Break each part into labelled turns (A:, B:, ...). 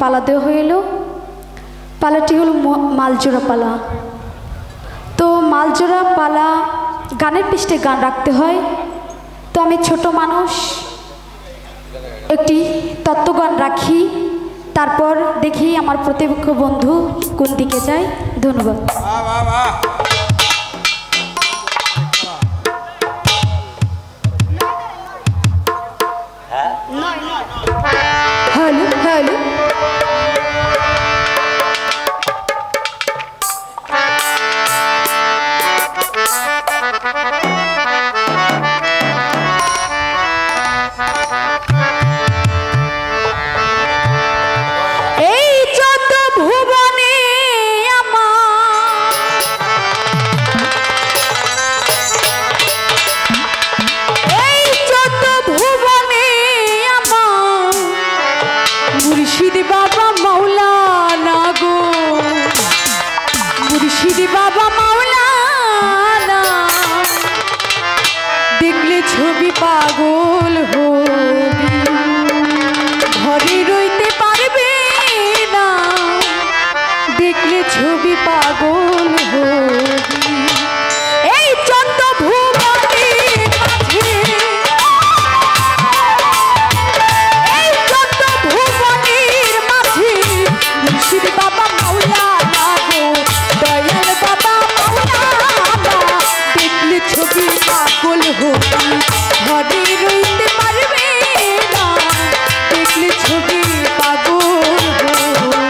A: পালা দেওয়া হয়ে এলো। পালাটি হলো মালজোড়া পালা। তো মালজোড়া পালা গানের পৃষ্ঠে গান রাখতে হয়। তো আমি ছোট মানুষ, একটি তত্ত্বগান রাখি, তারপর দেখি আমার প্রতিপক্ষ বন্ধু কোন দিকে যায়। ধন্যবাদ। হ্যালো হ্যালো, মুর্শিদি বাবা মাওলানা গো, মুর্শিদি বাবা মাওলানা, দেখলে ছবি পাগল হবি, ঘরে রইতে পারবে না, দেখলে ছবি পাগল হবি। এই চন্দ্র ভুবনের মাঝে, মুর্শিদি বাবা মাওলানা গো, দয়াল বাবা মাওলানা, দেখলে ছবি পাগল হবি, ঘরে রইতে পারবে না, দেখলে ছবি পাগল হবি।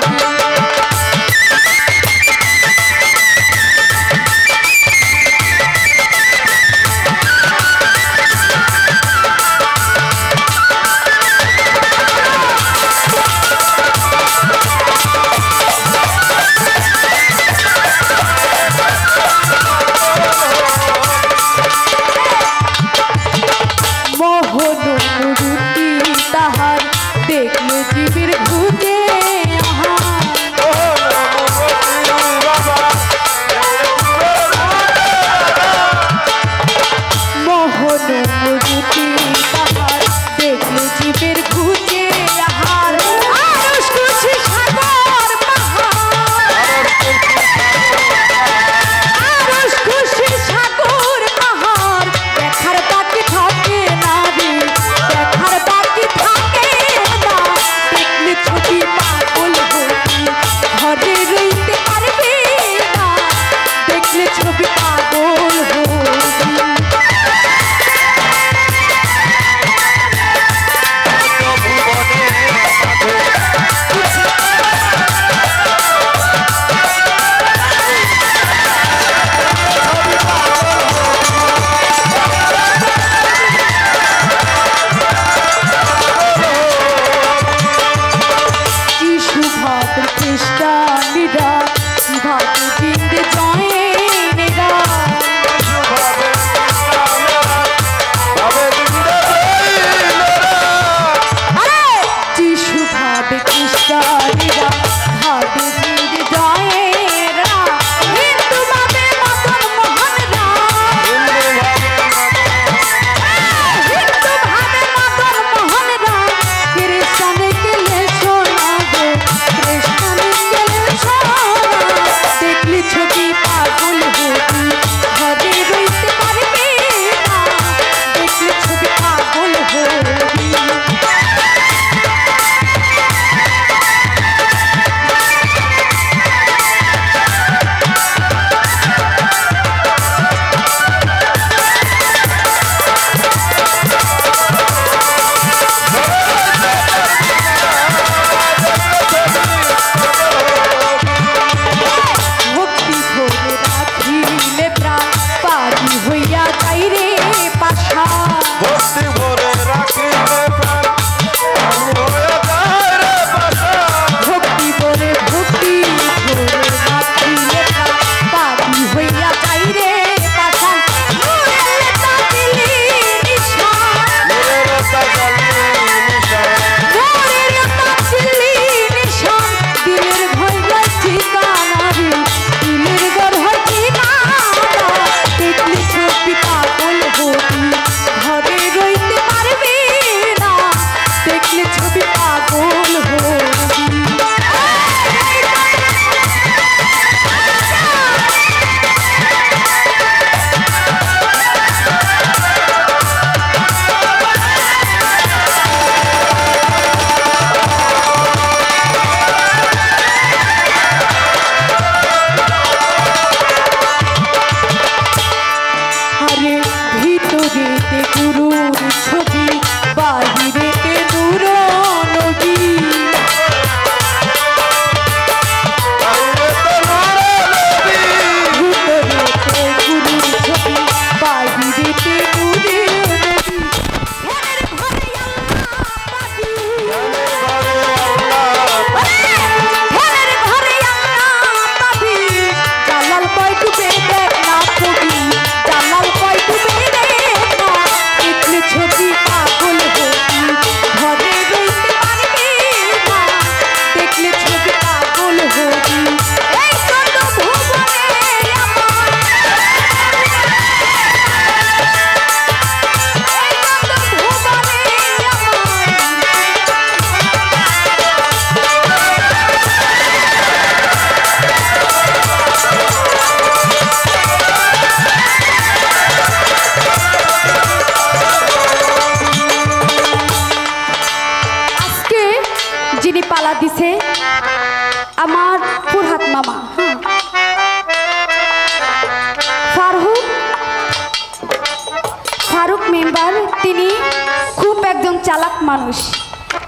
A: চালাক মানুষ,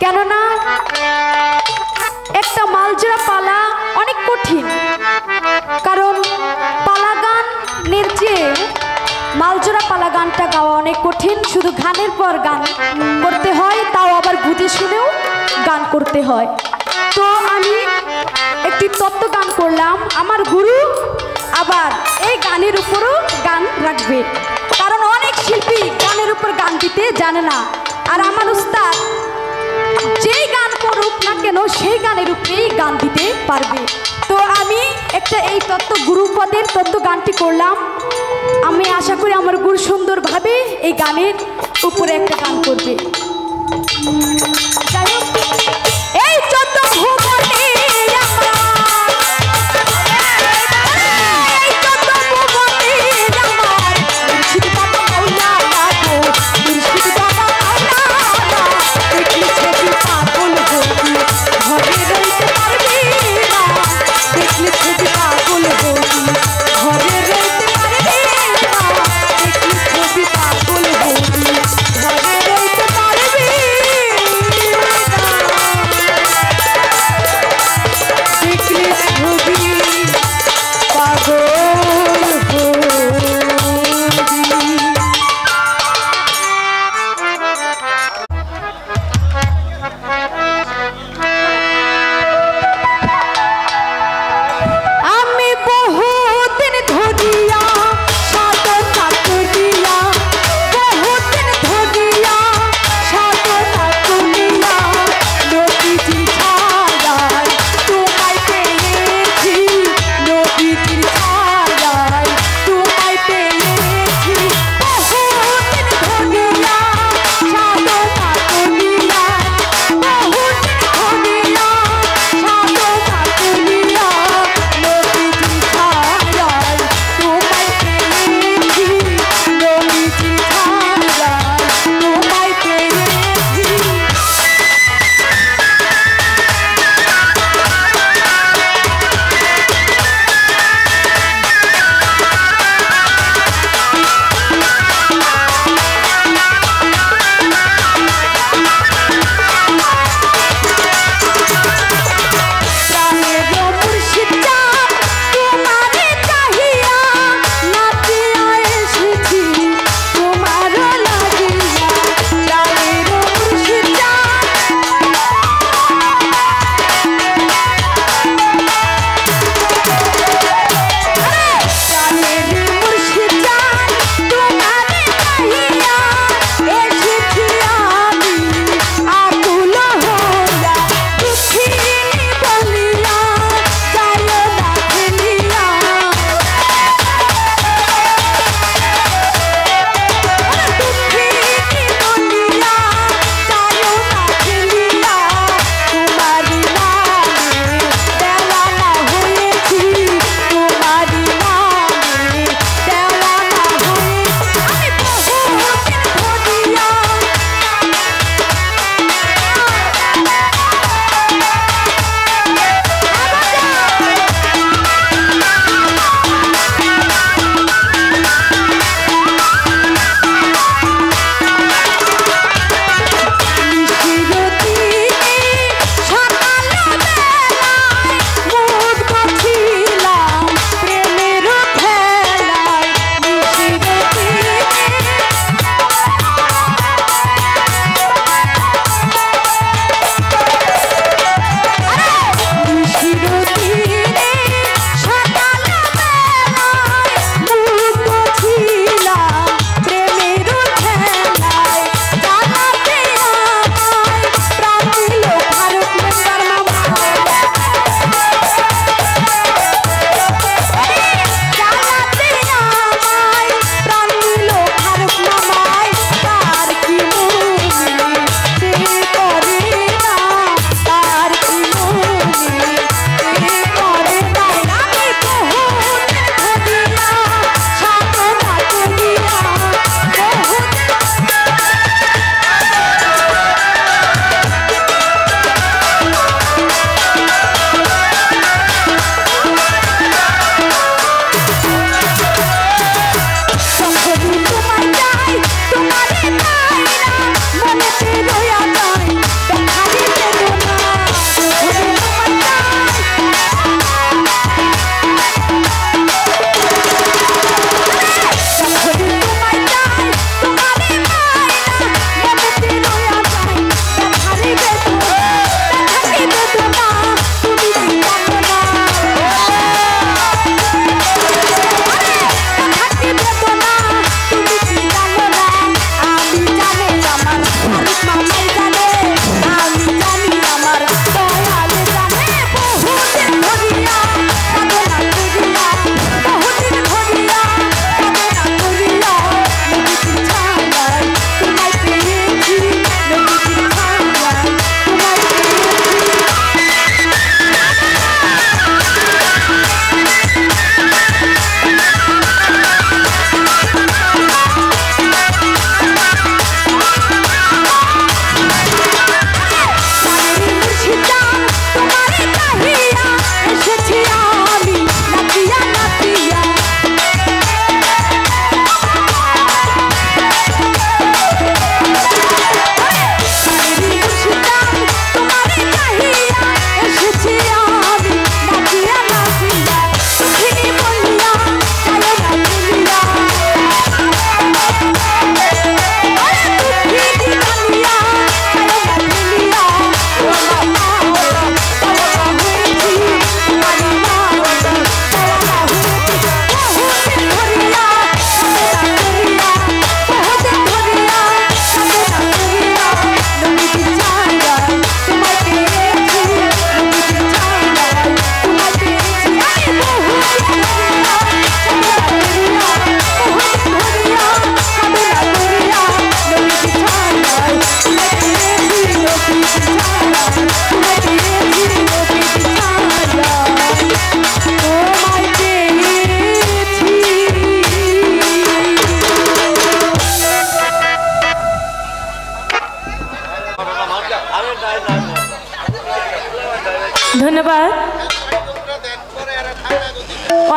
A: কেননা একটা মালজোড়া পালা অনেক কঠিন। কারণ পালা গানের চেয়ে মালজোড়া পালা গানটা গাওয়া অনেক কঠিন। শুধু গানের পর গান করতে হয়, তাও আবার বুঝে শুনেও গান করতে হয়। তো আমি একটি তত্ত্ব গান করলাম, আমার গুরু আবার এই গানের উপরও গান রাখবে, কারণ অনেক শিল্পী গানের উপর গান দিতে জানে না। আর আমার উস্তাদ যেই গান করুক না কেন সেই গানের উপরেই গান দিতে পারবে। তো আমি একটা এই তত্ত্ব গুরুপদের তত্ত্ব গানটি করলাম। আমি আশা করি আমার গুরু সুন্দরভাবে এই গানের উপরে একটা গান করবে। যাই হোক, এই চোদ্দ ভুবনে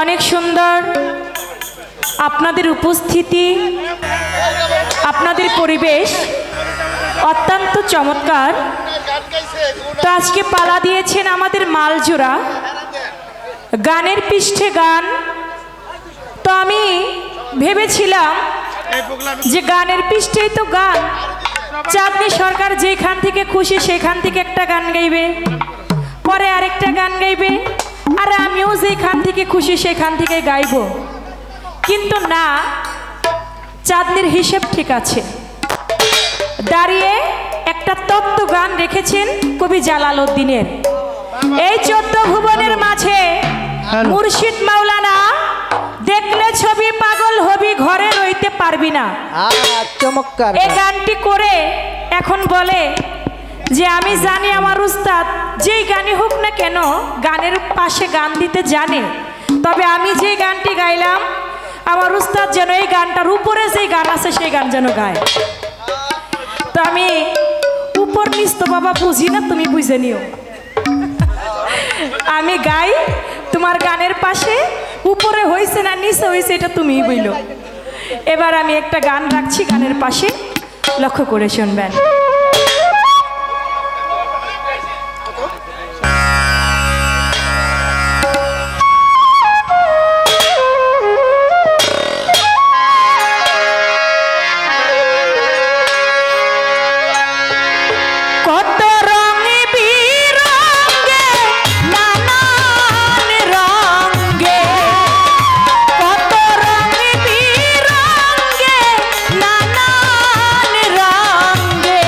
B: অনেক সুন্দর আপনাদের উপস্থিতি, আপনাদের পরিবেশ অত্যন্ত চমৎকার। তো আজকে পালা দিয়েছেন আমাদের মালজোড়া, গানের পৃষ্ঠে গান। তো আমি ভেবেছিলাম যে গানের পৃষ্ঠেই তো গান, চাঁদনী সরকার যেখান থেকে খুশি সেখান থেকে একটা গান গাইবে, পরে আরেকটা গান গাইবে, আর আমিও যেখান থেকে খুশি সেখান থেকে গাইব। কিন্তু না, চাঁদনীর হিসেব ঠিক আছে। দাঁড়িয়ে একটা তত্ত্ব গান রেখেছেন কবি জালালউদ্দিনের। এই 14 ভুবনের মাঝে মুর্শিদ মাওলানা, দেখলে ছবি পাগল হবি, ঘরে রইতে পারবি না।
C: চমৎকার
B: এই গানটি করে এখন বলে যে আমি জানি আমার উস্তাদ যেই গানই হোক না কেন গানের পাশে গান দিতে জানে, তবে আমি যে গানটি গাইলাম আমার উস্তাদ যেন এই গানটার উপরে যেই গান আছে সেই গান যেন গায়। তো আমি উপর নিচ তো বাবা বুঝি না, তুমি বুঝে নিও। আমি গাই, তোমার গানের পাশে উপরে হয়েছে না নিচে হয়েছে এটা তুমিই বইলো। এবার আমি একটা গান রাখছি গানের পাশে, লক্ষ্য করে শুনবেন।
D: রঙে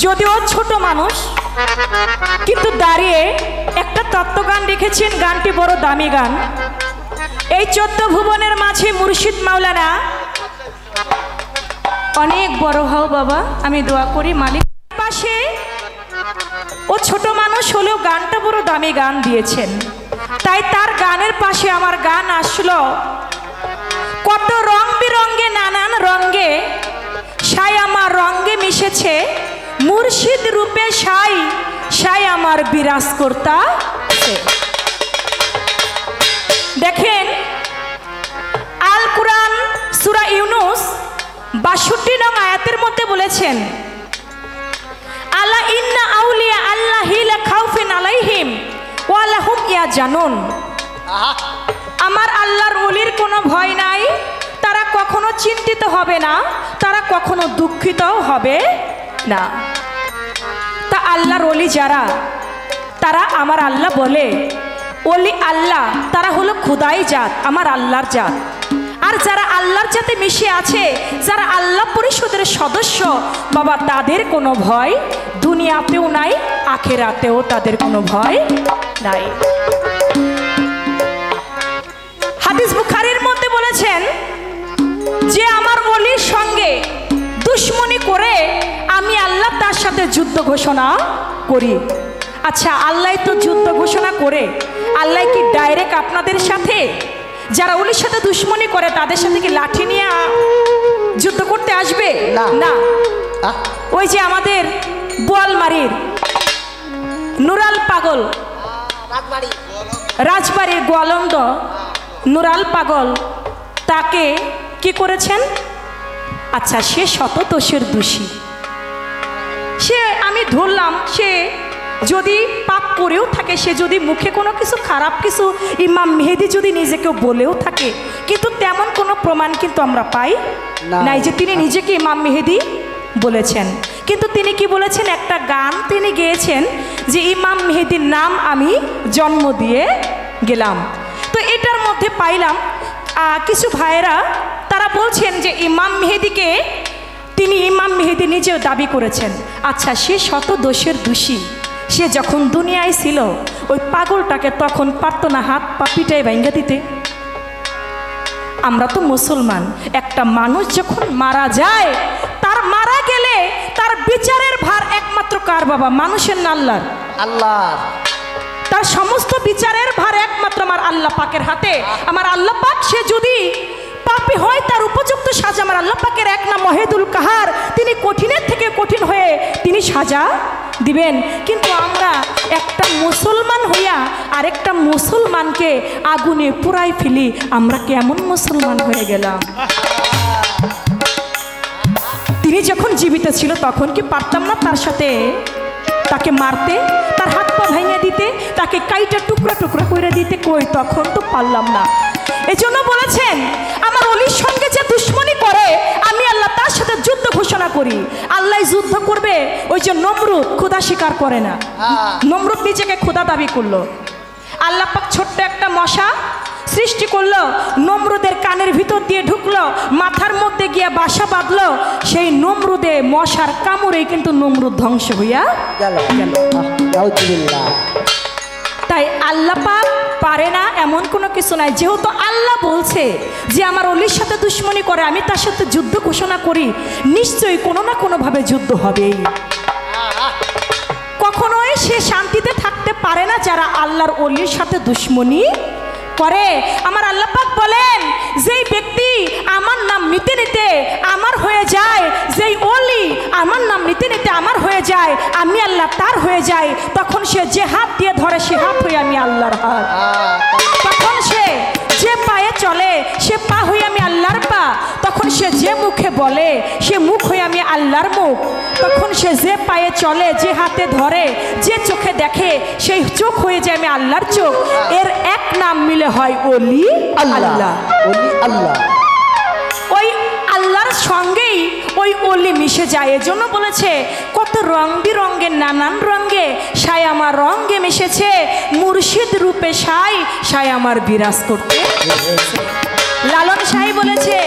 B: যদিও ছোট মানুষ কিন্তু দাঁড়িয়ে একটা তত্ত্বগান লিখেছেন। গানটি বড় দামি গান। এই 14 ভুবনের মাঝে মুর্শিদ মাওলানা অনেক বড় হও বাবা, আমি দোয়া করি মালিক। পাশে ও ছোট মানুষ হলেও গানটা বড় দামি গান দিয়েছেন, তাই তার গানের পাশে আমার গান আসলো। কত রং বিরঙ্গে নানান রঙ্গে সাই আমার রঙ্গে মিশেছে, মুর্শিদ রূপে সাই সাই আমার বিরাজ কর্তা। দেখেন আল কুরআন সূরা ইউনুস 62 নং আয়াতের মধ্যে বলেছেন, আলা ইন্না আউলিয়া আল্লাহি লা খাউফুন আলাইহিম ওয়া লাহুম ইয়াজানুন। আমার আল্লাহর ওলির কোনো ভয় নাই, তারা কখনো চিন্তিত হবে না, তারা কখনো দুঃখিত হবে না। তা আল্লাহর ওলি যারা, তারা আমার আল্লাহ বলে ওলি আল্লাহ, তারা হলো খোদাই জাত, আমার আল্লাহর জাত। আর যারা আল্লাহর জাতে মিশে আছে, যারা আল্লাহ পরিষদের সদস্য বাবা, তাদের কোনো ভয় দুনিয়াতেও নাই, আখিরাতেও তাদের কোনো ভয় নাই। হাদিস বুখারীর মধ্যে বলেছেন যে আমার ওলির সঙ্গে দুশমনি করে আমি আল্লাহ তার সাথে যুদ্ধ ঘোষণা করি। আচ্ছা, আল্লাহ তো যুদ্ধ ঘোষণা করে, আল্লাহ কি ডাইরেক্ট আপনাদের সাথে, যারা ওলির সাথে দুশমনি করে তাদের সাথে কি লাঠি নিয়ে যুদ্ধ করতে আসবে? না। ওই যে আমাদের বোয়ালমারির নুরাল পাগল, রাজবাড়ির গোয়ালন্দ নুরাল পাগল, তাকে কি করেছেন? আচ্ছা, সে শতদোষের দোষী। সে আমি ধরলাম, সে যদি পাপ করেও থাকে, সে যদি মুখে কোনো কিছু খারাপ কিছু ইমাম মেহেদি যদি নিজেকে বলেও থাকে, কিন্তু তেমন কোনো প্রমাণ কিন্তু আমরা পাই নাই যে তিনি নিজেকে ইমাম মেহেদি বলেছেন। কিন্তু তিনি কি বলেছেন? একটা গান তিনি গেয়েছেন যে ইমাম মেহেদির নাম আমি জন্ম দিয়ে গেলাম। তো এটার মধ্যে পাইলাম কিছু ভাইয়েরা তারা বলছেন যে ইমাম মেহেদিকে তিনি ইমাম মেহেদি নিজেও দাবি করেছেন। আচ্ছা, সে শত দোষের দোষী। সে যখন দুনিয়ায় ছিল ওই পাগলটাকে তখন পারত না হাত পা পিটাই ভাঙ্গা দিতে? আমরা তো মুসলমান, একটা মানুষ যখন মারা যায়, তার মারা গেলে তার বিচারের ভার একমাত্র কার বাবা? মানুষের না আল্লাহর?
C: আল্লাহর।
B: তার সমস্ত বিচারের ভার একমাত্র আমার আল্লাহ পাকের হাতে। আমার আল্লাহ পাক সে যদি পাপী হয়, তার উপযুক্ত সাজা আমার আল্লাহ পাকের এক নাম ওয়াহিদুল কাহার, তিনি কঠিনের থেকে কঠিন হয়ে তিনি সাজা দিবেন। কিন্তু আমরা একটা মুসলমান হইয়া আরেকটা মুসলমানকে আগুনে পুরাই ফেলি, আমরা কেমন মুসলমান হয়ে গেলাম? তিনি যখন জীবিত ছিল তখন কি পারতাম না তার সাথে তাকে মারতে, তার হাত পা ভেঙে দিতে, তাকে কাইটা টুকরা টুকরা করে দিতে? কই, তখন তো পারলাম না। এজন্য বলেছেন আমার ওলির সঙ্গে যে দুশমনি করে আমি আল্লাহ তার সাথে যুদ্ধ ঘোষণা করি। আল্লাহ যুদ্ধ করবে। ওই যে নমরুদ খোদা স্বীকার করে না, নমরুদ নিজেকে খোদা দাবি করলো। আল্লাহ পাক ছোট্ট একটা মশা সৃষ্টি করলো, নমরুদের কানের ভিতর দিয়ে ঢুকলো, মাথার মধ্যে গিয়ে বাসা বাঁধলো। সেই নমরুদে মশার কামড়ে কিন্তু নমরুদ ধ্বংস হইয়া গেল। তাই আল্লাহ পাক পারে না এমন কোনো কিছু নাই। যেহেতু আল্লাহ বলছে যে আমার ওলির সাথে দুশমনি করে আমি তার সাথে যুদ্ধ ঘোষণা করি, নিশ্চয়ই কোনো না কোনোভাবে যুদ্ধ হবেই। কখনোই সে শান্তিতে থাকতে পারে না যারা আল্লাহর ওলির সাথে দুশমনি করে। আমার আল্লাহ পাক বলেন, যেই ব্যক্তি আমার নাম নিতে নিতে আমার হয়ে যায়, যেই ওলি আমার নাম নিতে নিতে আমার হয়ে যায়, আমি আল্লাহ তার হয়ে যায়, তখন সে যে হাত দিয়ে ধরে সে হাত হয়ে আমি আল্লাহর হাত। তখন সে যে পায়ে চলে সে পা হয়ে আমি আল্লাহর পা। তখন সে যে মুখে বলে সে মুখ হয়ে আমি আল্লাহর মুখ। তখন সে যে পায়ে চলে, যে হাতে ধরে, যে চোখে দেখে সেই চোখ হয়ে যায় আমি আল্লাহর চোখ। এর এক নাম মিলে হয় ওলি আল্লাহ।
C: ওলি আল্লাহ।
B: ওই আল্লাহর সঙ্গেই ওই ওলি মিশে যায়। এজন্য বলেছে কত রং বিরঙ্গের নানান রঙ্গে সাই আমার রঙ্গে মিশেছে, মুর্শিদ রূপে সাই সাই আমার বিরাজ করতে। লালন সাই বলেছে,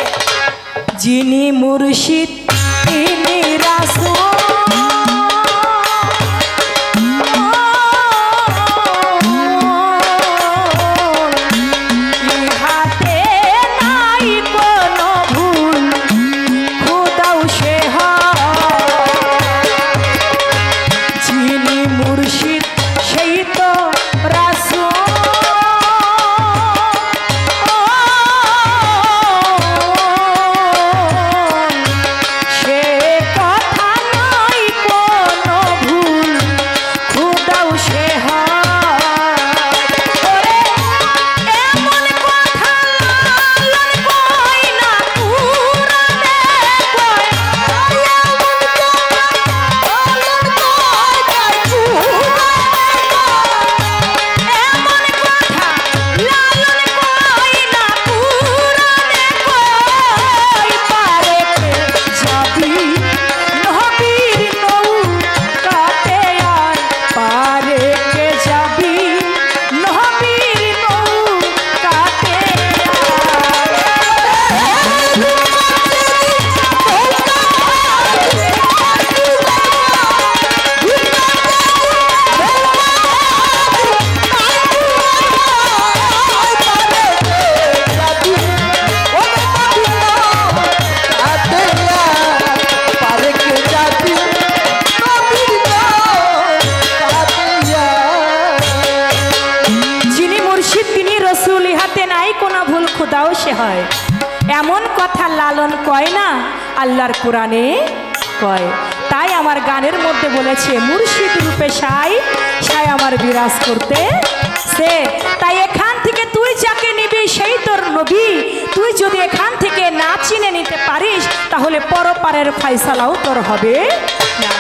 B: যিনি মুর্শিদ তিনি রাসূল, যে নাই কোনো ভুল খোদাও সে হয়, এমন কথা লালন কয় না, আল্লাহর কোরআনে কয়। তাই আমার গানের মধ্যে বলেছে মুর্শিদ রূপে সাই সাই আমার বিরাজ করতে সে। তাই এখান থেকে তুই যাকে নিবি সেই তোর নবী। তুই যদি এখান থেকে না চিনে নিতে পারিস তাহলে পরপারের ফয়সালাও তোর হবে না।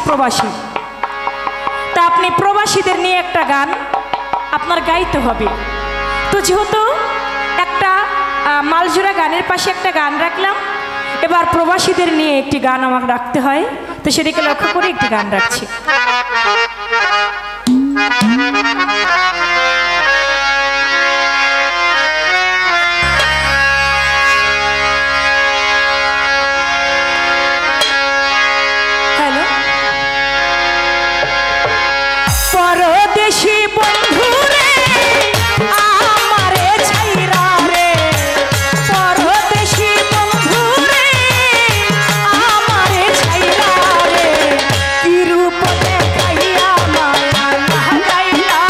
B: প্রবাসী, তা আপনি প্রবাসীদের নিয়ে একটা গান আপনার গাইতে হবে। তো যেহেতু একটা মালজোড়া গানের পাশে একটা গান রাখলাম, এবার প্রবাসীদের নিয়ে একটি গান আমাকে রাখতে হয়, তো সেদিকে লক্ষ্য করে একটি গান রাখছি। পরদেশী বন্ধু রে আমারে ছাইরা রে, পরদেশী বন্ধু রে আমারে ছাইরা রে, কি রূপ দেখাইয়া মায়া লাগাইলা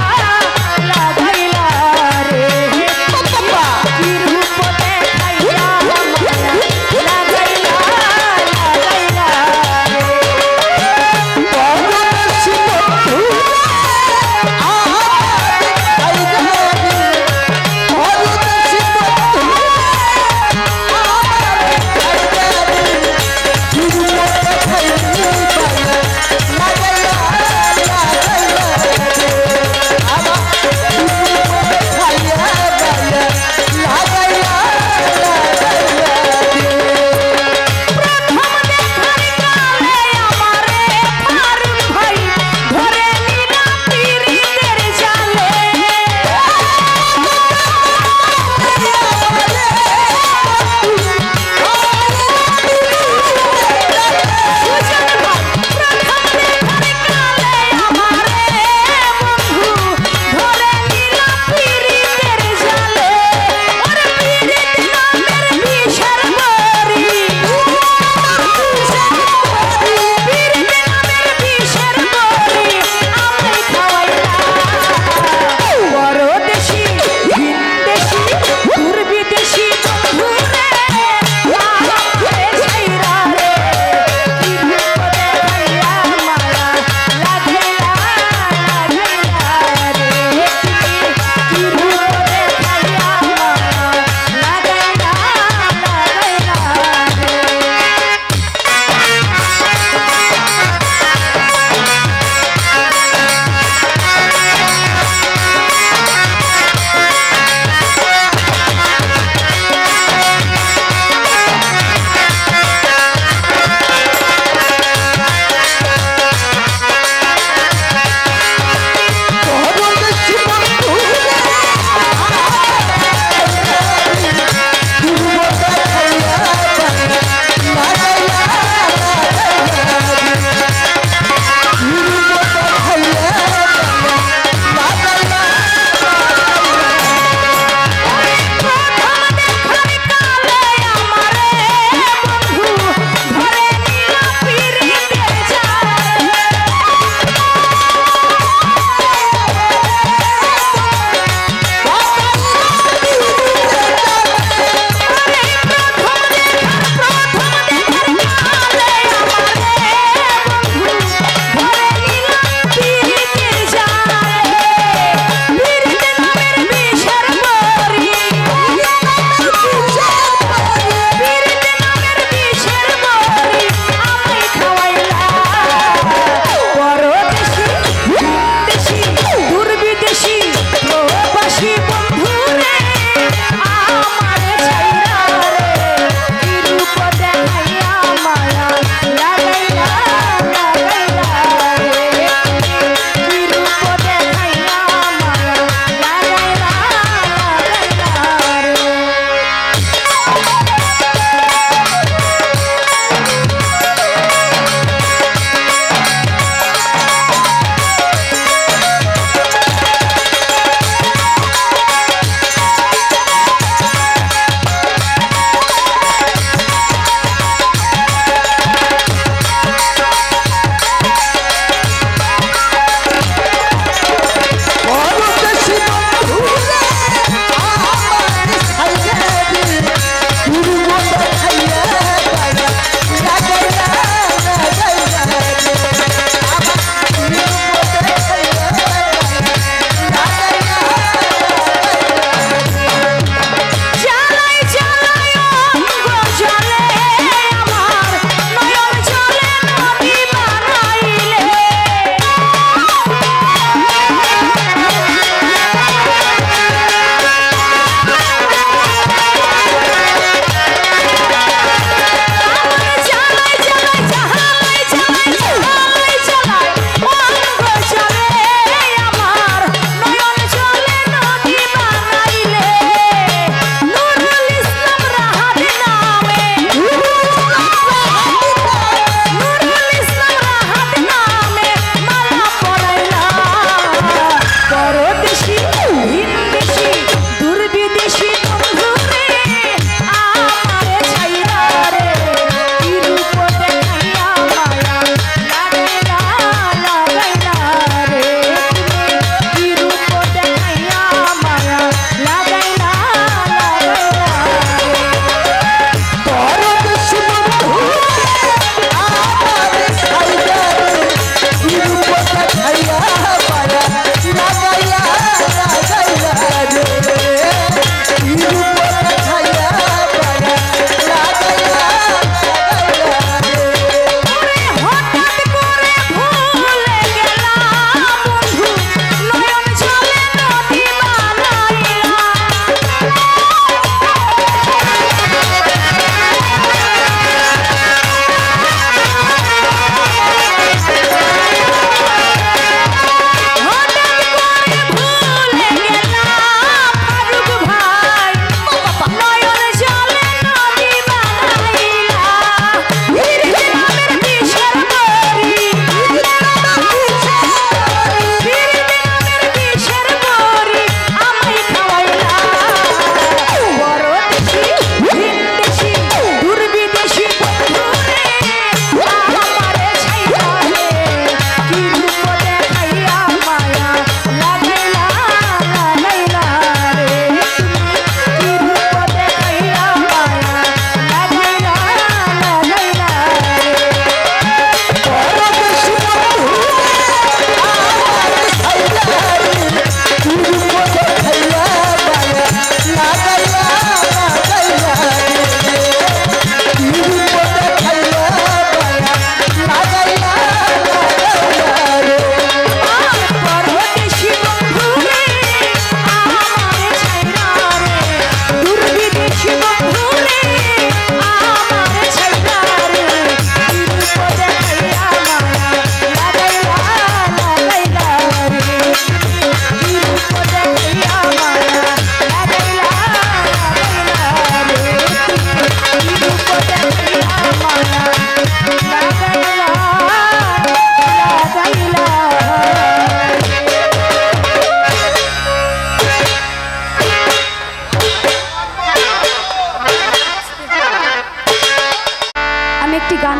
A: একটি গান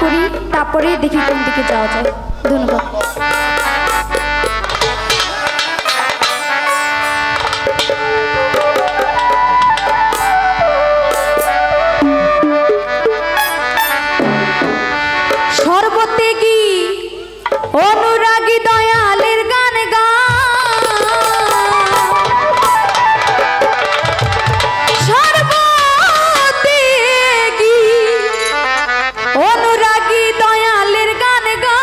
A: করি তারপরে দেখি কোন দিকে যাওয়া যায়। ধন্যবাদ। সর্বত্যাগী অনুরাগী দয়ালের গান গা, সর্বত্যাগী অনুরাগী দয়ালের গান গা,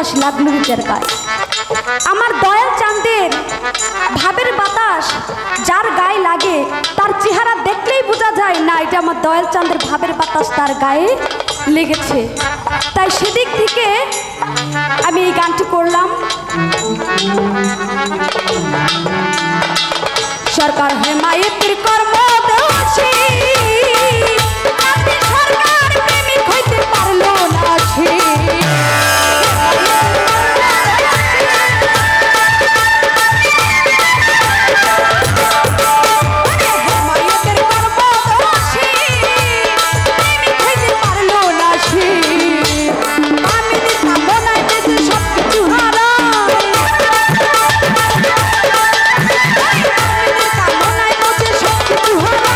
A: বাতাস লাগলো নিজের গায়ে। আমার দয়াল চাঁদের ভাবের বাতাস যার গায়ে লাগে তার চেহারা দেখলেই বোঝা যায় না এটা আমার দয়াল চাঁদের ভাবের বাতাস তার গায়ে লেগেছে। তাই সেদিক থেকে আমি এই গানটি করলাম। সরকার হেমায়েতের কর্মদোষী সরকার প্রেমিক হইতে পারলো না সে। Who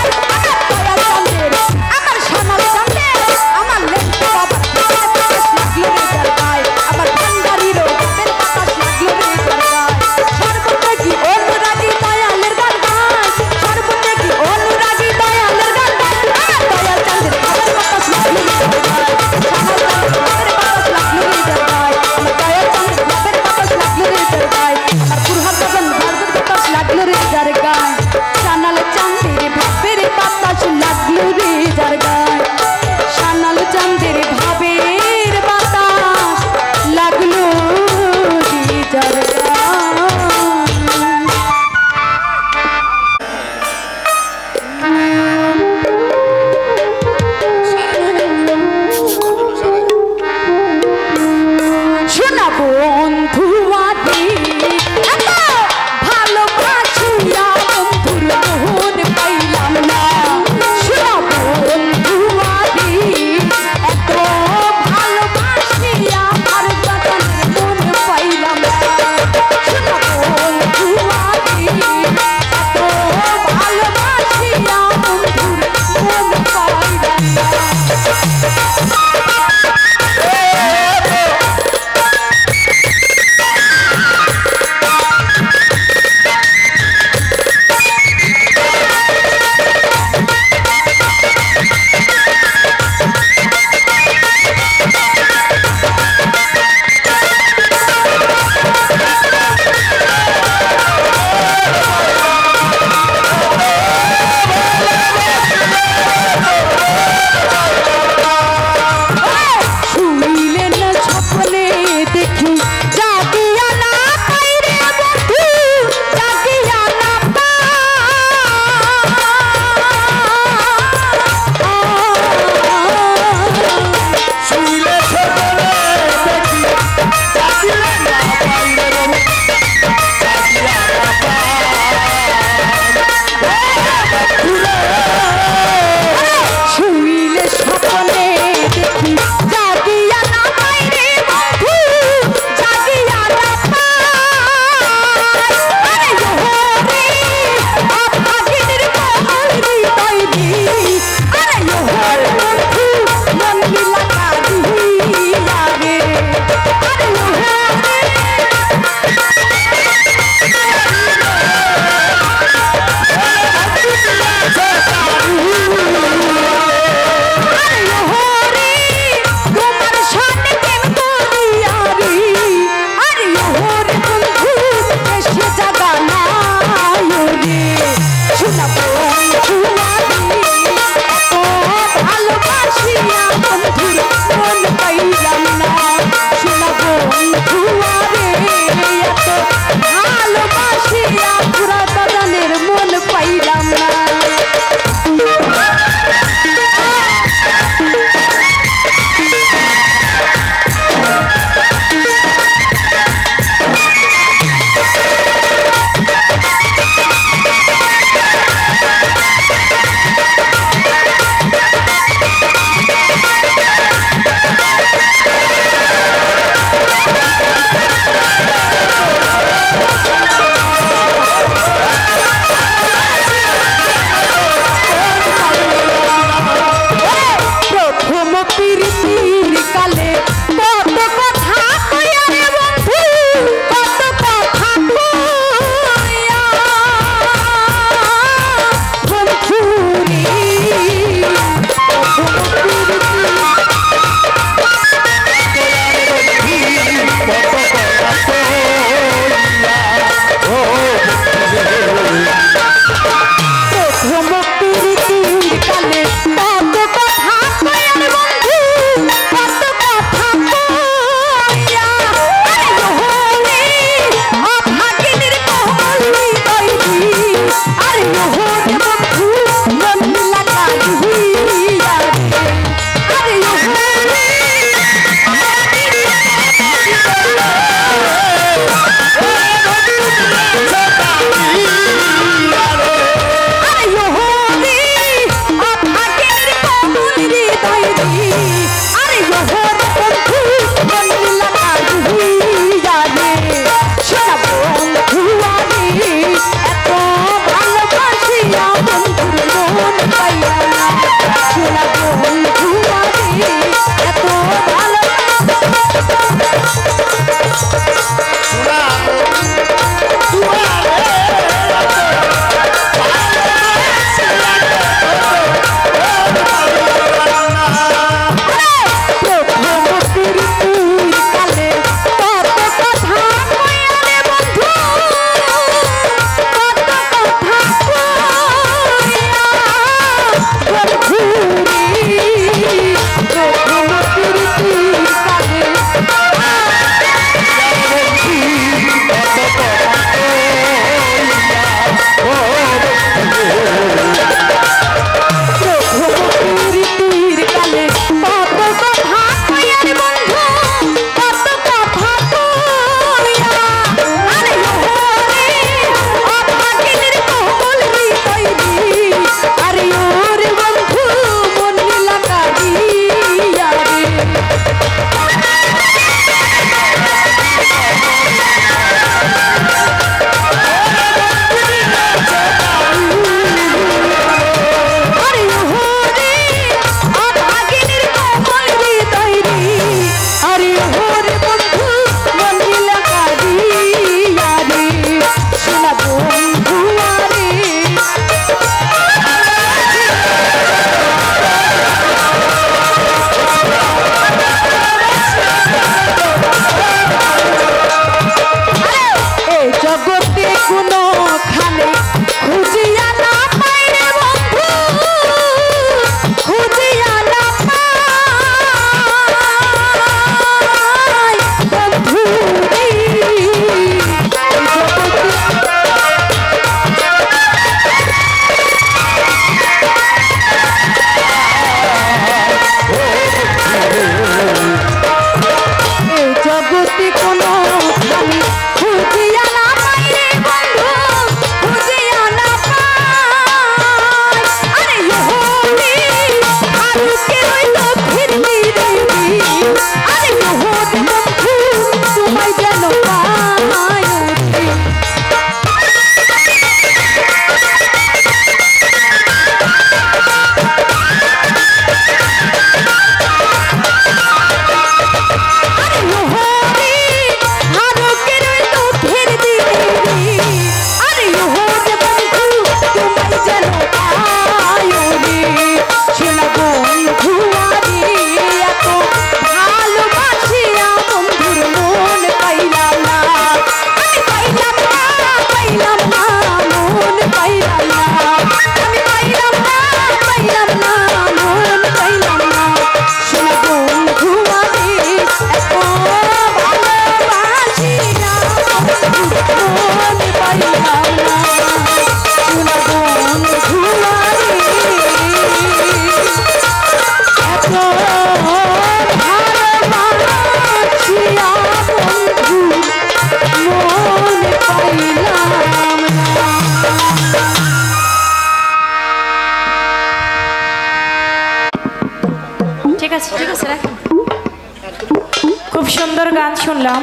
B: গান শুনলাম।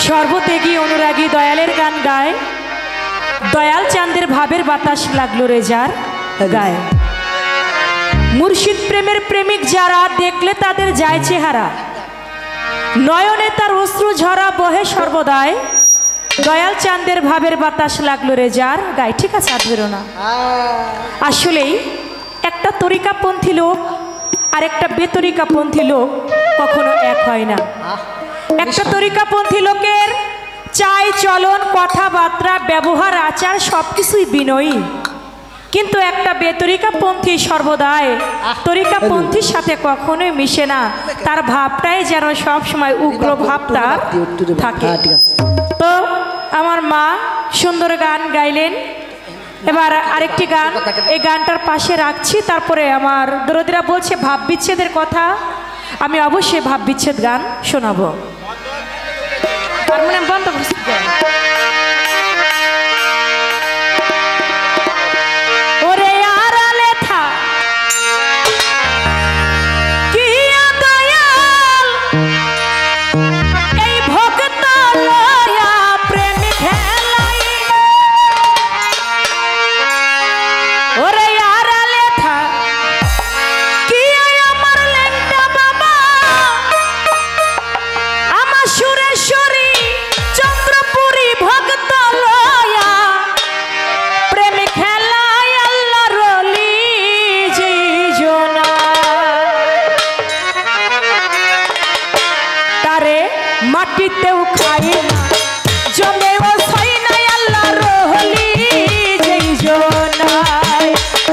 B: সর্বত্যাগী অনুরাগী দয়ালের গান গায়, দয়াল চাঁদের ভাবের বাতাস লাগলো রে যার গায়ে। মুর্শিদ প্রেমের প্রেমিক যারা দেখলে তাদের যায় চেহারা, নয়নে তার অশ্রু ঝরা বহে সর্বদায়, দয়াল চাঁদের ভাবের বাতাস লাগলো রে যার গায়ে। ঠিক আছে, আর বেরো না। আসলেই একটা তরিকাপন্থী লোক আর একটা বেতরিকাপন্থী লোক কখনো এক হয় না। একটা তরিকাপন্থী লোকের চাই চলন, কথাবার্তা, ব্যবহার, আচার সবকিছুই বিনয়ী, কিন্তু একটা বেতরিকাপন্থী সর্বদাই তরিকাপন্থীর সাথে কখনোই মিশে না। তার ভাবটাই যেন সব সময় উগ্র ভাবটা থাকে। তো আমার মা সুন্দর গান গাইলেন। এবার আরেকটি গান, এই গানটার পাশে রাখছি, তারপরে আমার দরদিরা বলছে ভাব বিচ্ছেদের কথা, আমি অবশ্যই ভাব বিচ্ছেদ গান শোনাবো। হারমোনিয়াম বন্ধ করছি। মাটিতেও খাই না, জমেও ছয় নাই, আল্লাহ রহলি যেই জনায়।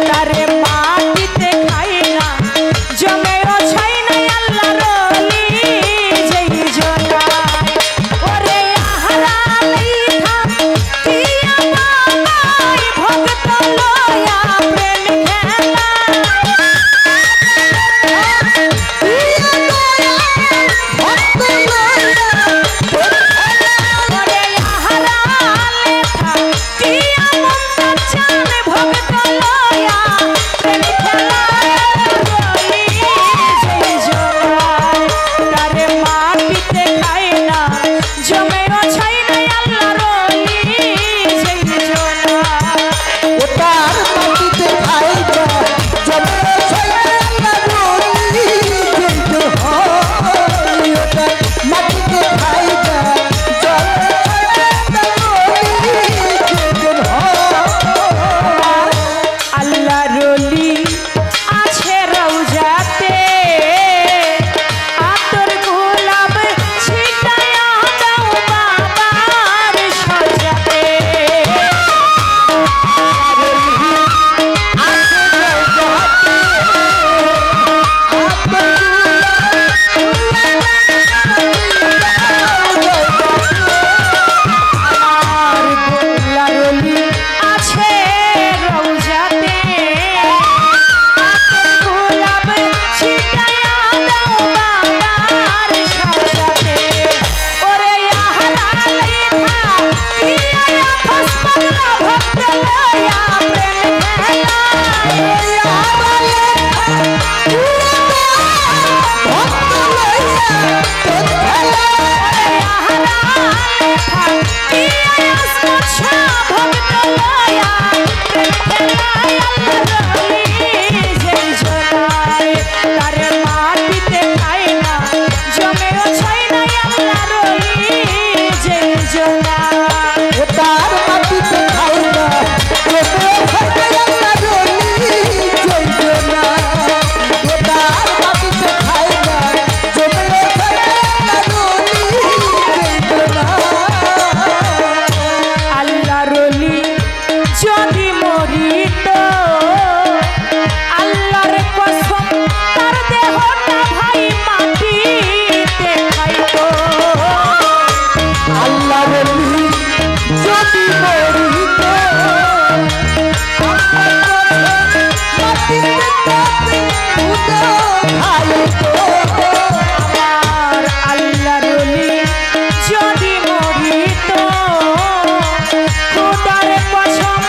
B: তারে মাটিতে খাই না, জমেও ছয় নাই, আল্লাহ রহলি যেই জনায়। ওরে আহারা লেখা দিয়া বাবাই ভক্ত লয়া প্রেম খেলা, যদি মরিত খোদার কসম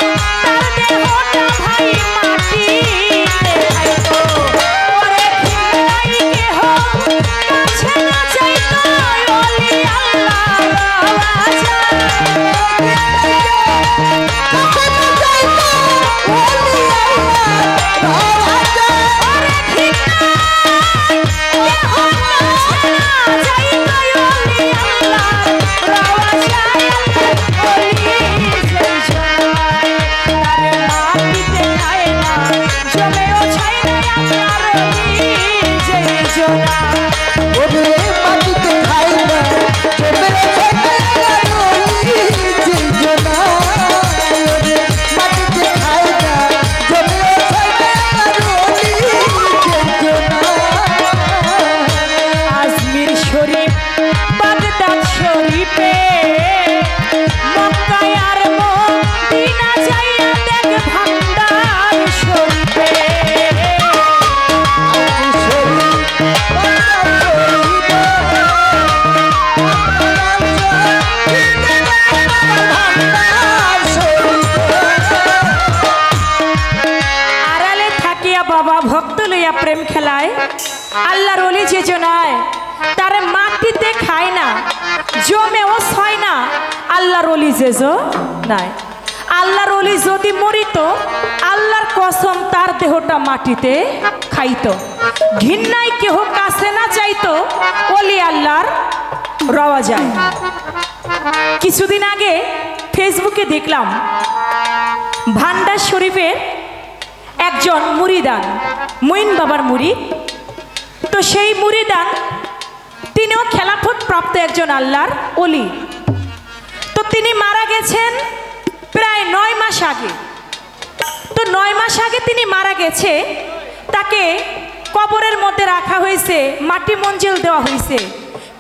B: অলি যে জনায় তারে মাটিতে খায় না, জমেও ছয় না। আল্লাহর অলি যে নাই, আল্লাহর অলি যদি মরিত, আল্লাহর কসম তার দেহটা মাটিতে খাইত। ঘৃণায় কেহ কাছে না চাইতো, অলি আল্লাহর রওয়া যায়। কিছুদিন আগে ফেসবুকে দেখলাম ভান্ডার শরীফের একজন মুরিদান, মঈন বাবার মুরিদ। তো সেই মুরিদান তিনিও খেলাফত প্রাপ্ত একজন আল্লাহর অলি। তো তিনি মারা গেছেন প্রায় 9 মাস আগে। তো 9 মাস আগে তিনি মারা গেছে, তাকে কবরের মধ্যে রাখা হয়েছে, মাটি মঞ্জিল দেওয়া হয়েছে।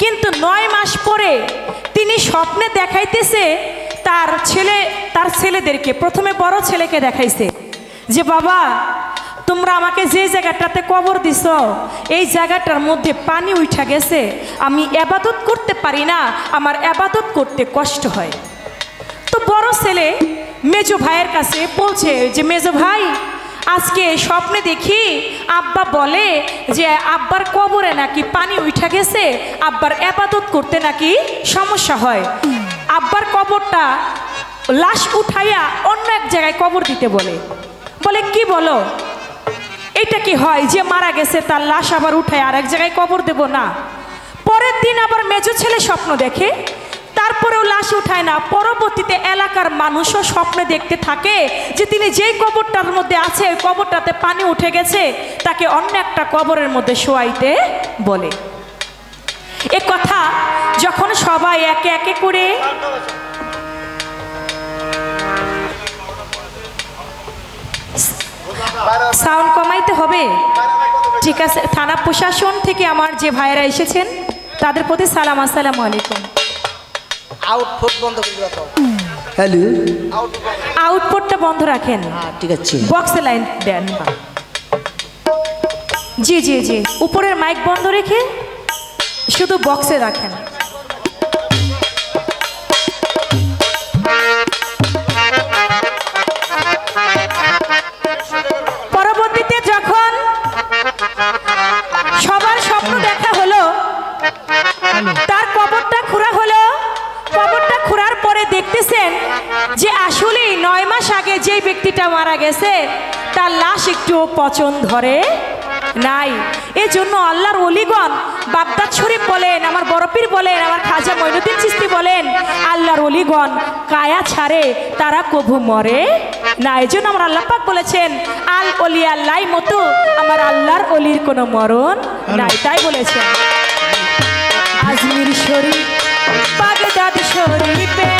B: কিন্তু 9 মাস পরে তিনি স্বপ্নে দেখাইতেছে তার ছেলেদেরকে, প্রথমে বড় ছেলেকে দেখাইছে যে বাবা তোমরা আমাকে যে জায়গাটাতে কবর দিছ, এই জায়গাটার মধ্যে পানি উঠা গেছে, আমি ইবাদত করতে পারি না, আমার ইবাদত করতে কষ্ট হয়। তো বড় ছেলে মেজো ভাইয়ের কাছে বলছে যে মেজো ভাই, আজকে স্বপ্নে দেখি আব্বা বলে যে আব্বার কবরে নাকি পানি উঠা গেছে, আব্বার ইবাদত করতে নাকি সমস্যা হয়, আব্বার কবরটা লাশ উঠাইয়া অন্য এক জায়গায় কবর দিতে বলে। বলে কি বলো, এটা কি হয় যে মারা গেছে তার লাশ আবার উঠায় আর এক জায়গায় কবর দেব না? পরের দিন আবার মেজো ছেলে স্বপ্ন দেখে, তারপরেও লাশ উঠায় না। পরবর্তীতে এলাকার মানুষও স্বপ্নে দেখতে থাকে যে তিনি যেই কবরটার মধ্যে আছে ওই কবরটাতে পানি উঠে গেছে, তাকে অন্য একটা কবরের মধ্যে শোয়াইতে বলে। এ কথা যখন সবাই একে একে করে সাউন্ড কমাইতে হবে, ঠিক আছে। থানা প্রশাসন থেকে আমার যে ভাইয়েরা এসেছেন তাদের প্রতি সালাম, আসসালামু আলাইকুম।
C: আউটপুট বন্ধ করে দাও।
D: হ্যালো,
B: আউটপুটটা বন্ধ রাখেন,
D: ঠিক আছে।
B: বক্সে লাইন দেন। জি জি জি, উপরের মাইক বন্ধ রেখে শুধু বক্সে রাখেন। পরবর্তীতে যখন সবার স্বপ্ন দেখা হলো, তার কবরটা খোঁড়া হলো। কবরটা খোঁড়ার পরে দেখতেছেন যে আসলেই 9 মাস আগে যে ব্যক্তিটা মারা গেছে তার লাশ একটু পচন ধরে নাই। এজন্য আল্লাহর ওলিগণ বাগদাদ শরীফ বলেন, আমার বড় পীর বলেন, আমার খাজা মঈনুদ্দিন চিশতি বলেন, আল্লাহর ওলিগণ কায়া ছাড়ে তারা কভু মরে না। এজন্য আমার আল্লাহ পাক বলেছেন আল ওলি আল্লাহ মতো আমার আল্লাহর ওলির কোনো মরণ নাই, তাই বলেছেন। আজমির শরীফ, বাগদাদ শরীফে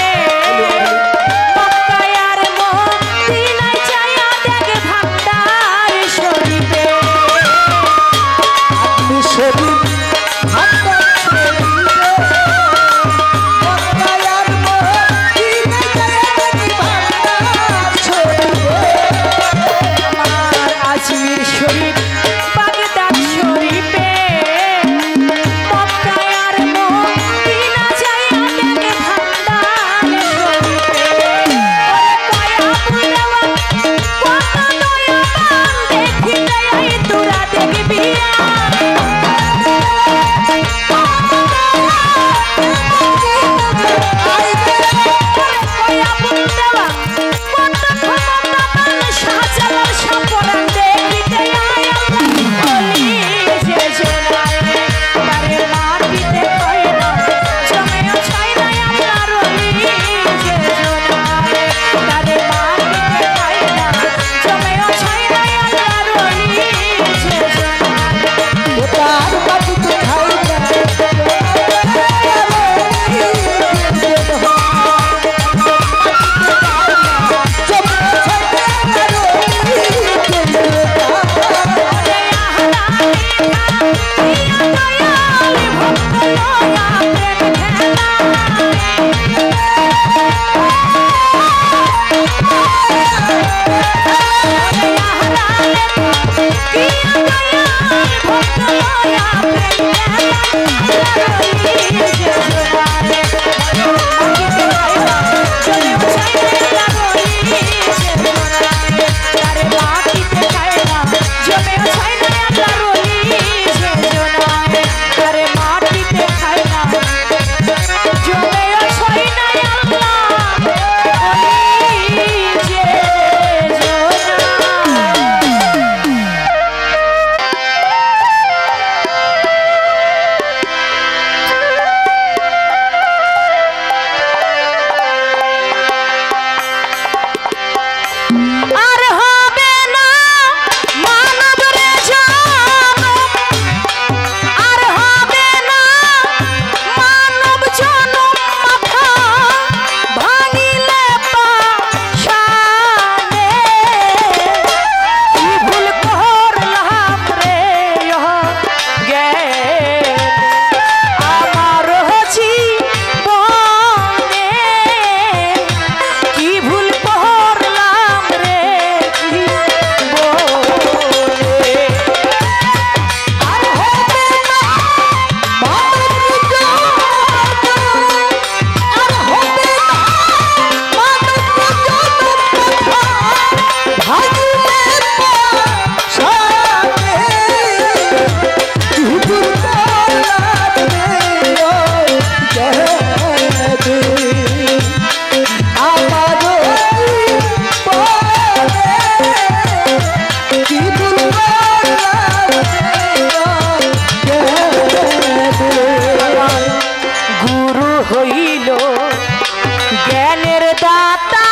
B: আর হবে না মানব রে জনম, আর হবে না মানব জনম, মাথা ভাঙিলে পাশানে। কি ভুল করলাম রে জ্ঞান আমার জীবনে, কি ভুল করলাম রে জীবনে। আর হবে না মানব জনম, আর হবে না মানব জনম, ভাঙিলে পাশানে। কি ভুল করলাম রে গুরু হইল জ্ঞানের দাতা,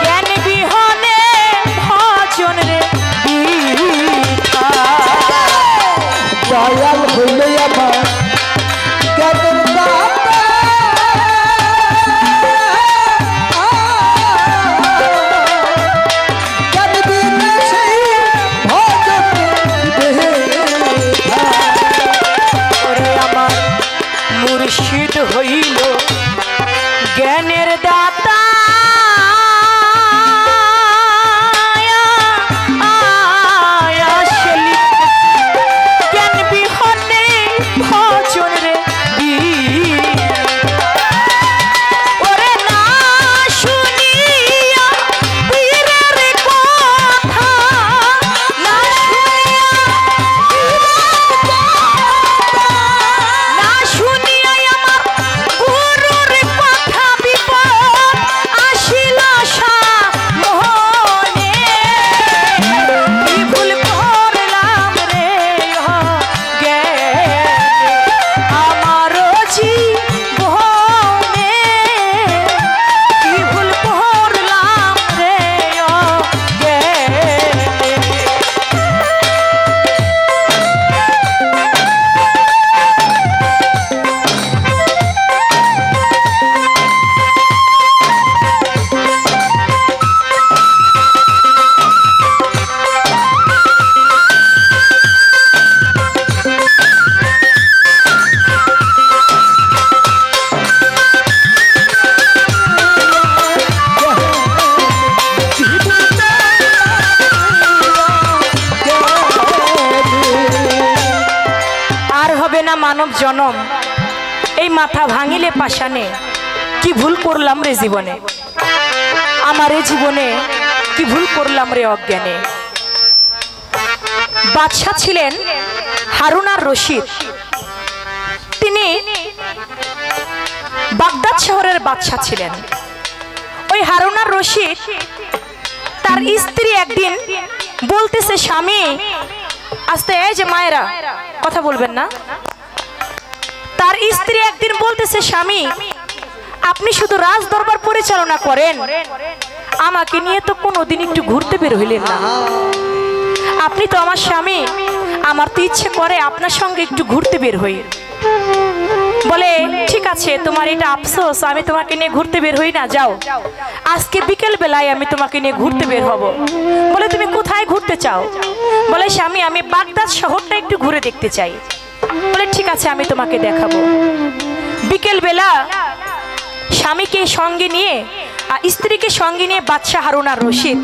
B: জ্ঞান বিহনে ভজন রে বৃথা।
D: দয়াল হইলে আমার জ্ঞানের দাতা, জ্ঞান দিলে সেই ভজন বৃথা।
B: ওরে আমার মুর্শিদ হইল জ্ঞানের দাতা, জ্ঞান বিহনে ভজন রে বৃথা। ওরে না শুনিয়া পীরের কথা, না শুনিয়া না শুনিয়া আমার গুরুর কথা, বিপদ আসিল সামনে। কি ভুল করলাম রে জ্ঞান আমার জীবনে, কি ভুল করলাম রে জ্ঞান। আর হবে না মানব জনম, এই মাথা ভাঙিলে পাশানে। কি ভুল করলাম রে জীবনে, আমার এই জীবনে কি ভুল করলাম রে অজ্ঞানে। বাদশা ছিলেন হারুন আর রশিদ, তিনি বাগদাদ শহরের বাদশা ছিলেন। ওই হারুন আর রশিদ তার স্ত্রী একদিন বলতেছে, স্বামী আস্তে, এই যে মায়েরা কথা বলবেন না। তার স্ত্রী একদিন বলতেছে, স্বামী আপনি শুধু রাজ দরবার পরিচালনা করেন, আমাকে নিয়ে তো কোনোদিন একটু ঘুরতে বের হইলেন না। আপনি তো আমার স্বামী, আমার তো ইচ্ছে করে আপনার সঙ্গে একটু ঘুরতে বের হই। বলে ঠিক আছে, তোমার এটা আফসোস, আমি তোমাকে নিয়ে ঘুরতে বের হই না, যাও আজকে বিকেল বেলায় আমি তোমাকে নিয়ে ঘুরতে বের হব। বলে তুমি কোথায় ঘুরতে চাও? বলে স্বামী আমি বাগদাদ শহরটা একটু ঘুরে দেখতে চাই। বলে ঠিক আছে, আমি তোমাকে দেখাবো। বিকেল বেলা স্বামীকে সঙ্গে নিয়ে স্ত্রীকে সঙ্গে নিয়ে বাদশা হারুন আর রশিদ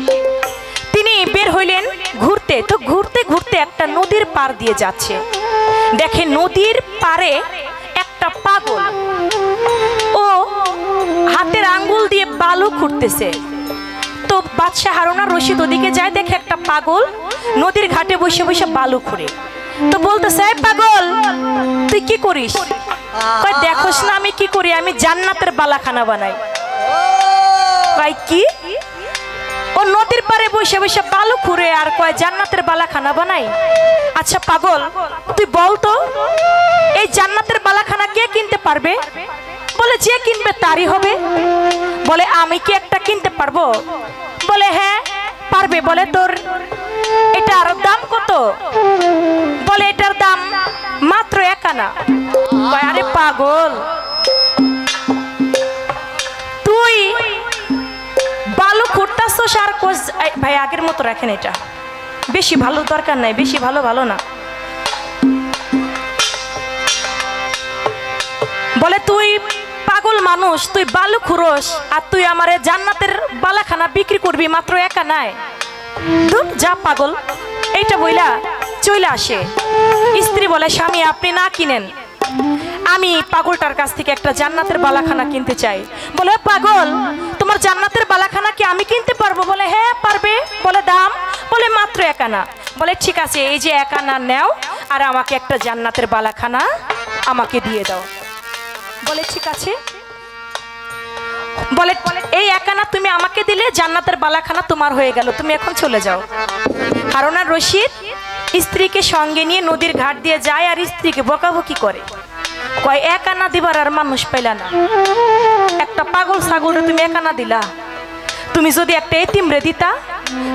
B: তিনি বের হইলেন ঘুরতে। তো ঘুরতে ঘুরতে একটা নদীর পার দিয়ে যাচ্ছে, দেখে নদীর পারে একটা পাগল, ও হাতের আঙ্গুল দিয়ে বালু খুঁড়তেছে। তো বাদশা হারুন আর রশিদ ওদিকে যায়, দেখে একটা পাগল নদীর ঘাটে বসে বসে বালু খুঁড়ে। তো বলতেছে, পাগল তুই কি করিস? কয় দেখোস না আমি কি করি, আমি জান্নাতের বালাখানা বানাই। কয় কি? ও নদীর পারে বসে বসে বালু খুঁড়ে আর কয় জান্নাতের বালাখানা বানাই। আচ্ছা পাগল তুই বল তো, পারবে? বলে যে কিনবে তারই হবে। বলে আমি কি একটা কিনতে পারবো? বলে হ্যাঁ পারবে। বলে তোর এটার দাম কত? বলে এটার দাম মাত্র 1 আনা। আরে পাগল, তুই বালু খুঁড়তাছস আর ভাই আগের মতো রাখেন, এটা বেশি ভালো দরকার নাই, বেশি ভালো ভালো না। বলে তুই পাগল মানুষ, তুই বালু খুঁড়স আর তুই আমারে জান্নাতের বালাখানা বিক্রি করবি মাত্র 1 আনায়? ধুর যা পাগল। এইটা বইলা চলে আসে। স্ত্রী বলে স্বামী আপনি না কিনেন, আমি পাগলটার কাছ থেকে একটা জান্নাতের বালাখানা কিনতে চাই। বলে পাগল, তোমার জান্নাতের বালাখানা কি আমি কিনতে পারবো? বলে হ্যাঁ পারবে। বলে দাম? বলে মাত্র 1 আনা। বলে ঠিক আছে, এই যে 1 আনা নেও আর আমাকে একটা জান্নাতের বালাখানা আমাকে দিয়ে দাও। বলে ঠিক আছে। বলে এই 1 আনা তুমি আমাকে দিলে জান্নাতের বালাখানা তোমার হয়ে গেল, তুমি এখন চলে যাও। হারুন আর রশিদ স্ত্রীকে সঙ্গে নিয়ে নদীর ঘাট দিয়ে যায় আর স্ত্রীকে বকাবকি করে। কয় 1 আনা দিবার আর মানুষ পাইলা না, একটা পাগল ছাগল তুমি 1 আনা দিলা। তুমি যদি একটা এতিমরে দিতা,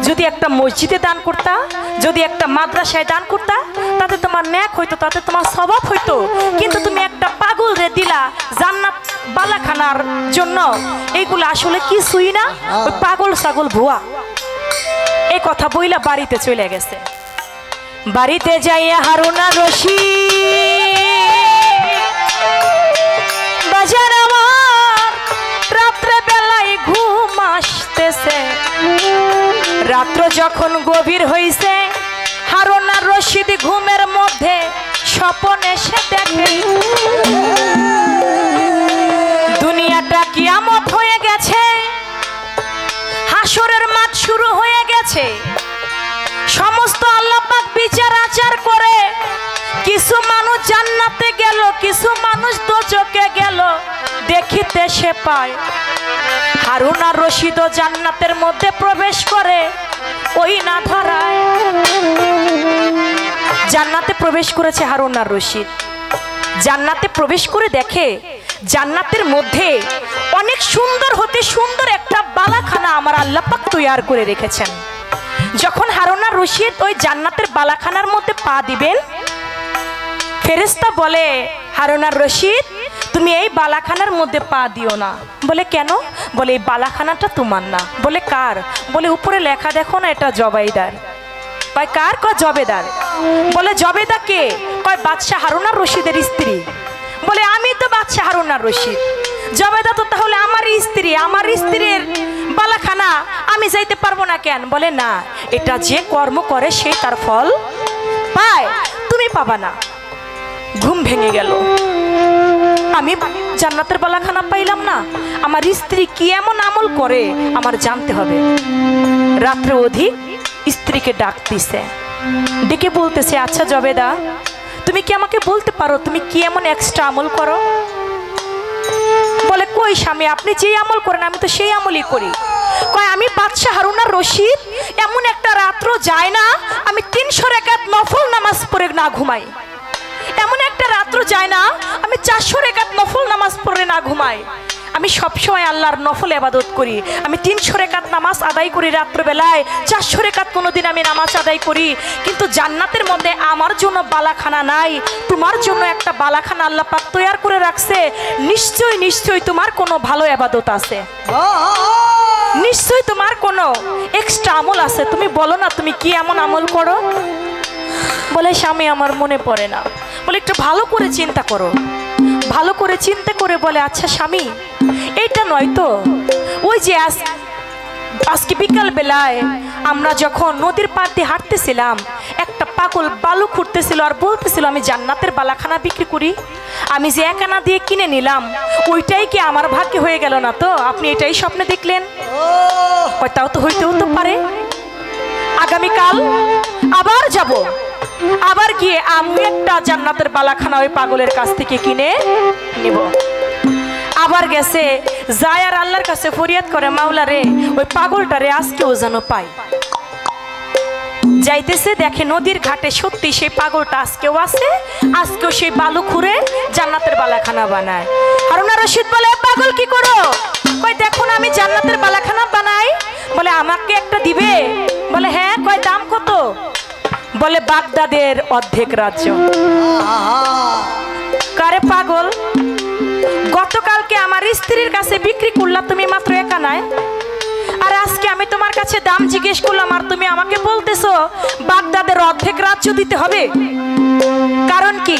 B: যদি একটা মসজিদে দান করতা, যদি একটা মাদ্রাসায় দান করতা, তাতে তোমার ন্যাক হইতো, তাতে তোমার স্বভাব হইতো। কিন্তু তুমি একটা পাগল রে দিলা জান্নাত বালাখানার জন্য। এইগুলো আসলে কিছুই না, ওই পাগল ছাগল ভুয়া। এই কথা বইলা বাড়িতে চলে গেছে। বাড়িতে যাইয়া হারুন আর রশিদ বাজার আমার রাত্রে বেলায় ঘুম আসতেছে। রাত্র যখন গভীর হইছে, হারুন আর রশিদ ঘুমের মধ্যে স্বপ্ন এসে দেখে দুনিয়াটা কিয়ামত হয়ে গেছে, হাসরের মাঠ শুরু হয়ে গেছে। সমস্ত আল্লাহ পাক বিচার আচার করে কিছু মানুষ জান্নাতে গেল, কিছু মানুষ দোজখে গেল, দেখিতে সে পায় হারুন আর রশিদ জান্নাতের মধ্যে প্রবেশ করে ওই না ধরায়। জান্নাতে প্রবেশ করেছে হারুন আর রশিদ। জান্নাতে প্রবেশ করে দেখে জান্নাতের মধ্যে অনেক সুন্দর হতে সুন্দর একটা বালাখানা আমার আল্লাহ পাক তৈয়ার করে রেখেছেন। যখন হারুন আর রশিদ ওই জান্নাতের বালাখানার মধ্যে পা দিবেন, ফেরেশতা বলে হারুন আর রশিদ তুমি এই বালাখানার মধ্যে পা দিও না। বলে কেন? বলে এই বালাখানাটা তোমার না। বলে কার? বলে উপরে লেখা দেখো না, এটা জবেদার। কয় কার? কয় জবেদার। বলে জবেদা কে? কয় বাদশাহ হারুন আর রশিদের স্ত্রী। বলে আমি তো বাদশাহ হারুন আর রশিদ, জবেদা তো তাহলে আমার স্ত্রী, আমার স্ত্রীর বালাখানা আমি যাইতে পারবো না কেন? বলে না, এটা যে কর্ম করে সে তার ফল পায়, তুমি পাবা না। ঘুম ভেঙে গেল, আমি জান্নাতের বালাখানা পাইলাম না, আমার স্ত্রী কি এমন আমল করে আমার জানতে হবে। রাত্রে অধিক স্ত্রীকে ডাকতেছে, ডেকে বলতেছে আচ্ছা জবেদা তুমি কি আমাকে বলতে পারো তুমি কি এমন এক্সট্রা আমল করো? বলে কই স্বামী, আপনি যেই আমল করেন আমি তো সেই আমলই করি। কয় আমি বাদশাহ হারুন আর রশিদ এমন একটা রাত্র যায় না আমি 300 রাকাত নফল নামাজ পড়ে না ঘুমাই, এমন একটা রাত্র যায় না আমি 400 রাকাত নফল নামাজ পড়ে না ঘুমাই। আমি সবসময় আল্লাহর নফল ইবাদত করি, আমি 300 রাকাত নামাজ আদায় করি রাত্রবেলায়, 400 রাকাত কোনোদিন আমি নামাজ আদায় করি। কিন্তু জান্নাতের মধ্যে আমার জন্য বালাখানা নাই, তোমার জন্য একটা বালাখানা আল্লাহ পাক তৈয়ার করে রাখছে। নিশ্চয় নিশ্চয় তোমার কোনো ভালো ইবাদত আছে, নিশ্চয় তোমার কোনো এক্সট্রা আমল আছে, তুমি বলো না তুমি কি এমন আমল করো? বলে স্বামী আমার মনে পড়ে না। বলে একটু ভালো করে চিন্তা করো। ভালো করে চিন্তা করে বলে আচ্ছা স্বামী এইটা নয় তো, ওই যে আজকে বিকাল বেলায় আমরা যখন নদীর পাড় দিয়ে হাঁটতেছিলাম একটা পাগল বালু খুঁড়তেছিল আর বলতেছিল আমি জান্নাতের বালাখানা বিক্রি করি, আমি যে 1 আনা দিয়ে কিনে নিলাম ওইটাই কি আমার ভাগ্যে হয়ে গেল না তো? আপনি এটাই স্বপ্নে দেখলেন? তাও তো হইতেও তো পারে। আগামীকাল আবার যাব, আবার গিয়ে আমি একটা জান্নাতের বালাখানা ওই পাগলের কাছ থেকে কিনে নিব। আবার গেছে, যায় আর আল্লাহর কাছে ফরিয়াদ করে মাওলা রে ওই পাগলটা রে আজকেও যেন পাই। যাইতেছে, দেখে নদীর ঘাটে সত্যি সেই পাগলটা আজকেও আছে, আজকেও সেই বালু খুঁড়ে জান্নাতের বালাখানা বানায়। হারুন আর রশিদ বলে, পাগল কি করো? কই দেখো না আমি জান্নাতের বালাখানা বানাই। বলে আমাকে একটা দিবে? বলে হ্যাঁ। কয় দাম কত? বলে বাগদাদের অর্ধেক রাজ্য। কারে পাগল, গতকালকে আমার স্ত্রীর কাছে বিক্রি করলাম তুমি মাত্র একা নাই, আর আজকে আমি তোমার কাছে দাম জিজ্ঞেস করলাম আর তুমি আমাকে বলতেছো বাগদাদের অর্ধেক রাজ্য দিতে হবে। কারণ কি?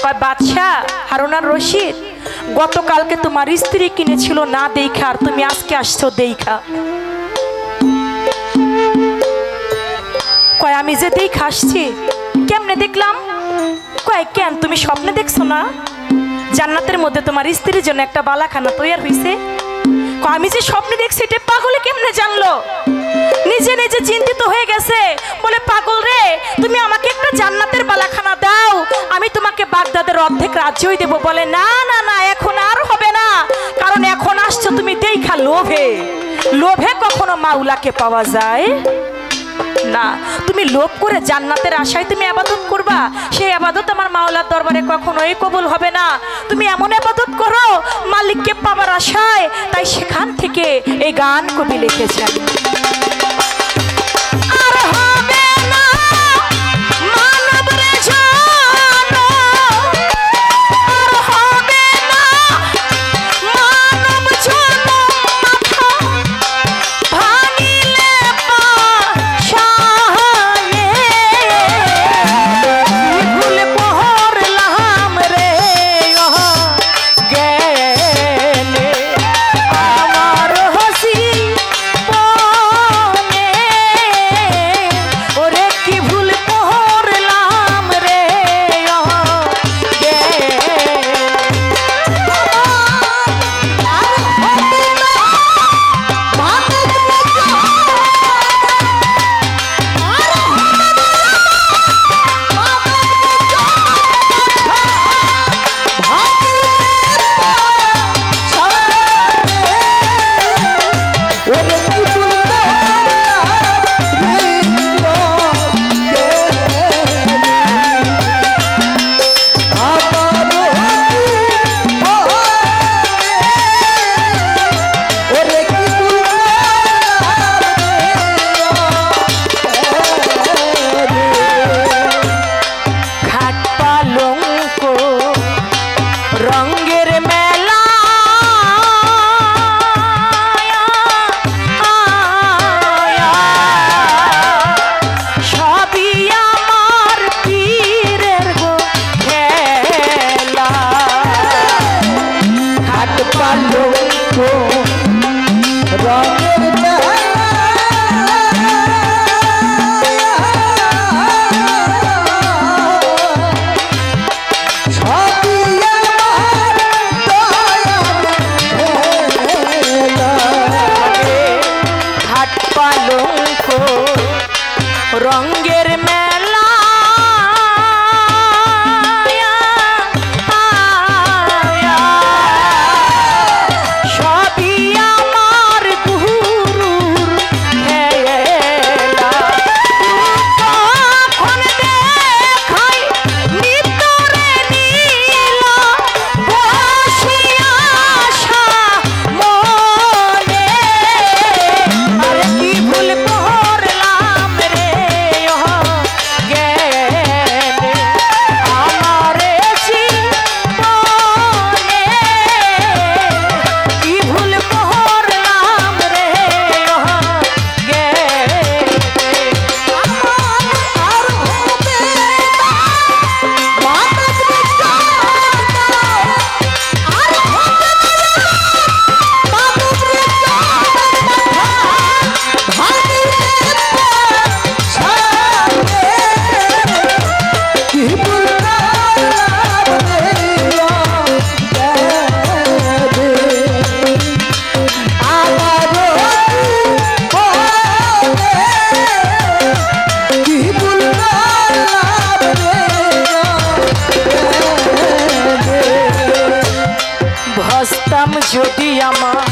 B: কয় বাদশা হারুন আর রশিদ, গতকালকে তোমার স্ত্রী কিনেছিল না দেখা, আর তুমি আজকে আসছো দেখা। কয় আমি যে দেখা আসছি। কেমনে দেখলাম? কয় কেন তুমি স্বপ্নে দেখছো না জান্নাতের মধ্যে তোমার স্ত্রীর জন্য একটা বালাখানা তৈরি হয়েছে? আমি যে স্বপ্নে দেখছি এটা পাগলে কেমনে জানলো? নিজে নিজে চিন্তিত হয়ে গেছে। বলে পাগল রে, তুমি আমাকে একটা জান্নাতের বালাখানা দাও, আমি তোমাকে বাগদাদের অর্ধেক রাজ্যই দেবো। বলে না না না, এখন আর হবে না, কারণ এখন আসছো তুমি দেখা লোভে। লোভে কখনো মাওলাকে পাওয়া যায় না। তুমি লোভ করে জান্নাতের আশায় তুমি আবাদত করবা, সেই আবাদত আমার মাওলার দরবারে কখনোই কবুল হবে না। তুমি এমন আবাদত করো মালিককে পাওয়ার আশায়। তাই সেখান থেকে এই গান কবি লিখেছেন। রঙ্গের মেলা সবই আমার গুরুর খেলা। কখন দেখাই নিতরে নীল বসিয়া আশা মনে, আর কি ভুল করলাম রে জ্ঞানে আমারে জীবনে, কি ভুল করলাম রে ভস্তাম যদি আমার